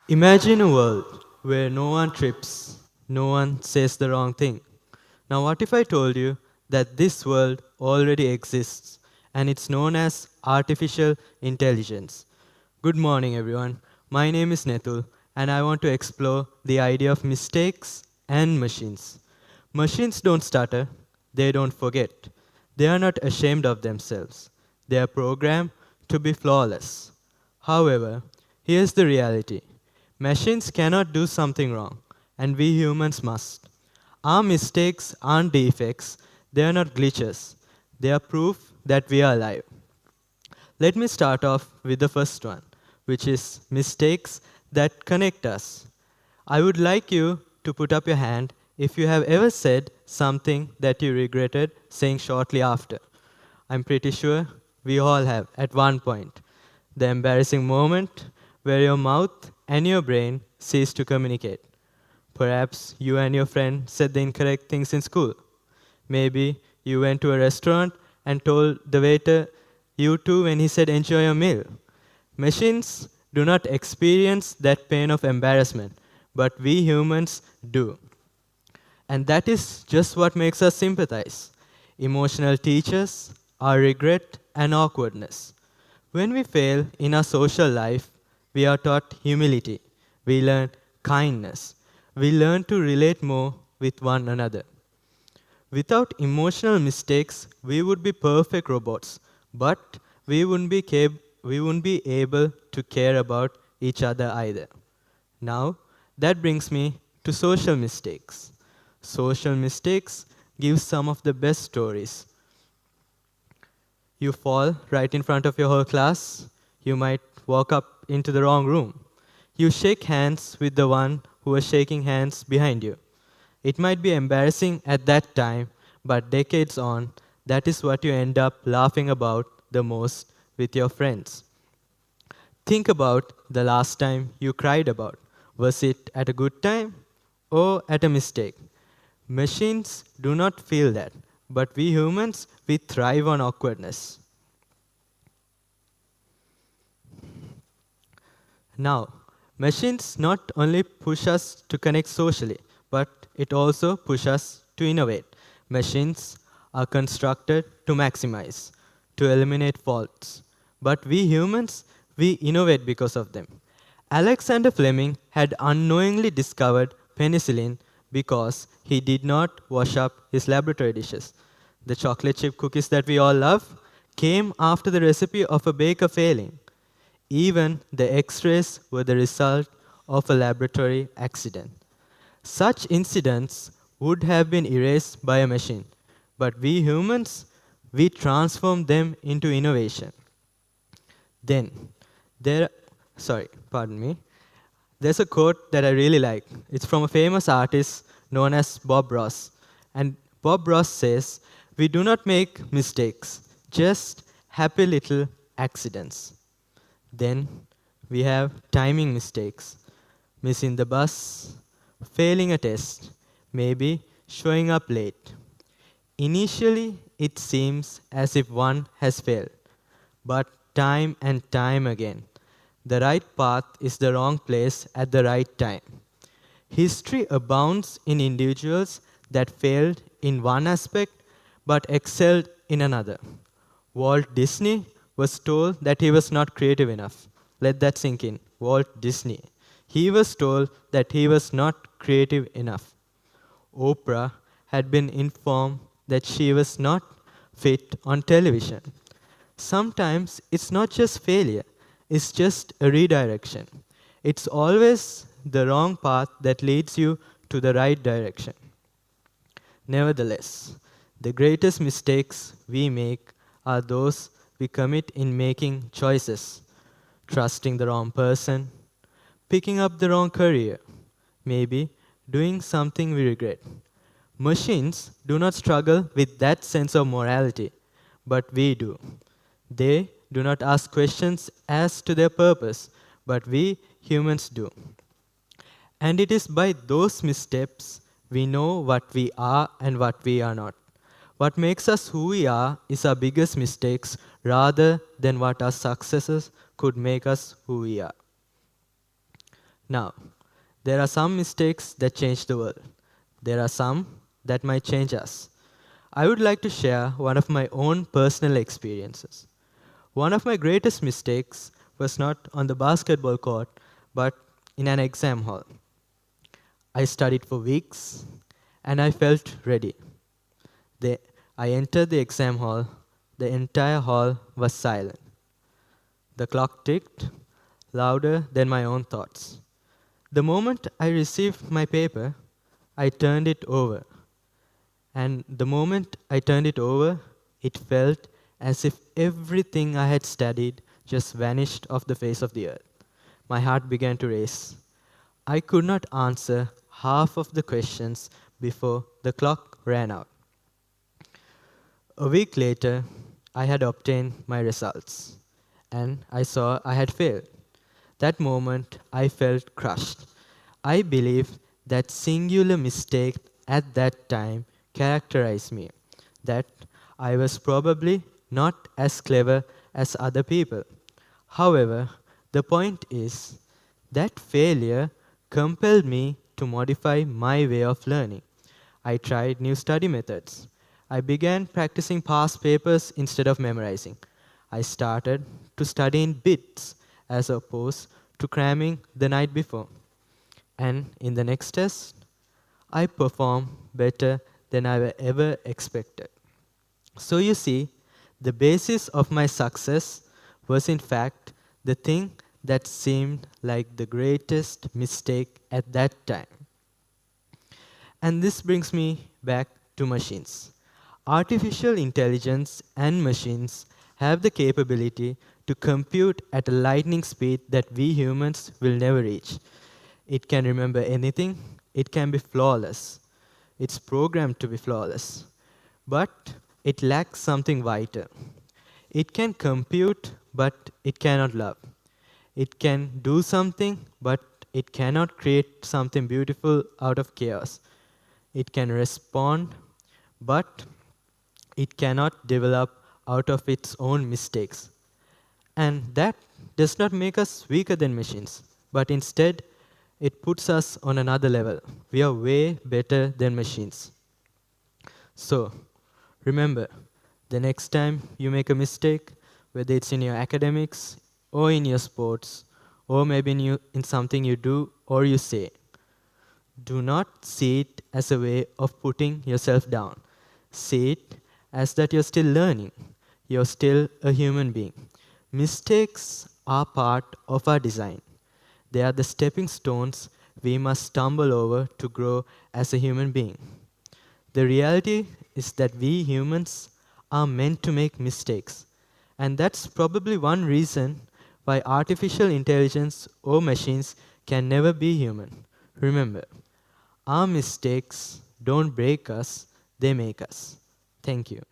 Imagine a world where no one trips, no one says the wrong thing. Now, what if I told you that this world already exists and it's known as artificial intelligence? Good morning, everyone. My name is Netul, and I want to explore the idea of mistakes and machines. Machines don't stutter, they don't forget. They are not ashamed of themselves. They are programmed to be flawless. However, here's the reality: machines cannot do something wrong, and we humans must. Our mistakes aren't defects, they are not glitches. They are proof that we are alive. Let me start off with the first one, which is mistakes that connect us. I would like you to put up your hand if you have ever said something that you regretted saying shortly after. I'm pretty sure we all have at one point. The embarrassing moment where your mouth and your brain cease to communicate. Perhaps you and your friend said the incorrect things in school. Maybe you went to a restaurant and told the waiter you too when he said enjoy your meal. Machines do not experience that pain of embarrassment, but we humans do. And that is just what makes us sympathize. Emotional teachers are regret and awkwardness. When we fail in our social life, we are taught humility. We learn kindness. We learn to relate more with one another. Without emotional mistakes, we would be perfect robots, but we wouldn't be able to care about each other either. Now, that brings me to social mistakes. Social mistakes give some of the best stories. You fall right in front of your whole class. You might walk up into the wrong room. You shake hands with the one who was shaking hands behind you. It might be embarrassing at that time, but decades on, that is what you end up laughing about the most with your friends. Think about the last time you cried about. Was it at a good time or at a mistake? Machines do not feel that, but we humans, we thrive on awkwardness. Now, machines not only push us to connect socially, but it also pushes us to innovate. Machines are constructed to maximize, to eliminate faults. But we humans, we innovate because of them. Alexander Fleming had unknowingly discovered penicillin because he did not wash up his laboratory dishes. The chocolate chip cookies that we all love came after the recipe of a baker failing. Even the X-rays were the result of a laboratory accident. Such incidents would have been erased by a machine, but we humans, we transform them into innovation. Then, there, pardon me, there's a quote that I really like. It's from a famous artist known as Bob Ross. And Bob Ross says, "We do not make mistakes, just happy little accidents." Then we have timing mistakes, missing the bus, failing a test, maybe showing up late. Initially, it seems as if one has failed, but time and time again, the right path is the wrong place at the right time. History abounds in individuals that failed in one aspect but excelled in another. Walt Disney was told that he was not creative enough. Let that sink in. Walt Disney. He was told that he was not creative enough. Oprah had been informed that she was not fit on television. Sometimes it's not just failure, it's just a redirection. It's always the wrong path that leads you to the right direction. Nevertheless, the greatest mistakes we make are those we commit in making choices, trusting the wrong person, picking up the wrong career, maybe doing something we regret. Machines do not struggle with that sense of morality, but we do. They do not ask questions as to their purpose, but we humans do. And it is by those missteps we know what we are and what we are not. What makes us who we are is our biggest mistakes rather than what our successes could make us who we are. Now, there are some mistakes that change the world. There are some that might change us. I would like to share one of my own personal experiences. One of my greatest mistakes was not on the basketball court, but in an exam hall. I studied for weeks and I felt ready. The, I entered the exam hall. The entire hall was silent. The clock ticked louder than my own thoughts. The moment I received my paper, I turned it over. And the moment I turned it over, it felt as if everything I had studied just vanished off the face of the earth. My heart began to race. I could not answer half of the questions before the clock ran out. A week later, I had obtained my results, and I saw I had failed. That moment, I felt crushed. I believe that singular mistake at that time characterized me, that I was probably not as clever as other people. However, the point is that failure compelled me to modify my way of learning. I tried new study methods. I began practicing past papers instead of memorizing. I started to study in bits as opposed to cramming the night before. And in the next test, I performed better than I ever expected. So you see, the basis of my success was in fact the thing that seemed like the greatest mistake at that time. And this brings me back to machines. Artificial intelligence and machines have the capability to compute at a lightning speed that we humans will never reach. It can remember anything, it can be flawless. It's programmed to be flawless. But it lacks something vital. It can compute, but it cannot love. It can do something, but it cannot create something beautiful out of chaos. It can respond, but it cannot develop out of its own mistakes. And that does not make us weaker than machines, but instead, it puts us on another level. We are way better than machines. So, remember, the next time you make a mistake, whether it's in your academics or in your sports, or maybe in something you do or you say, do not see it as a way of putting yourself down. See it as that you're still learning. You're still a human being. Mistakes are part of our design. They are the stepping stones we must stumble over to grow as a human being. The reality is that we humans are meant to make mistakes. And that's probably one reason why artificial intelligence or machines can never be human. Remember, our mistakes don't break us, they make us. Thank you.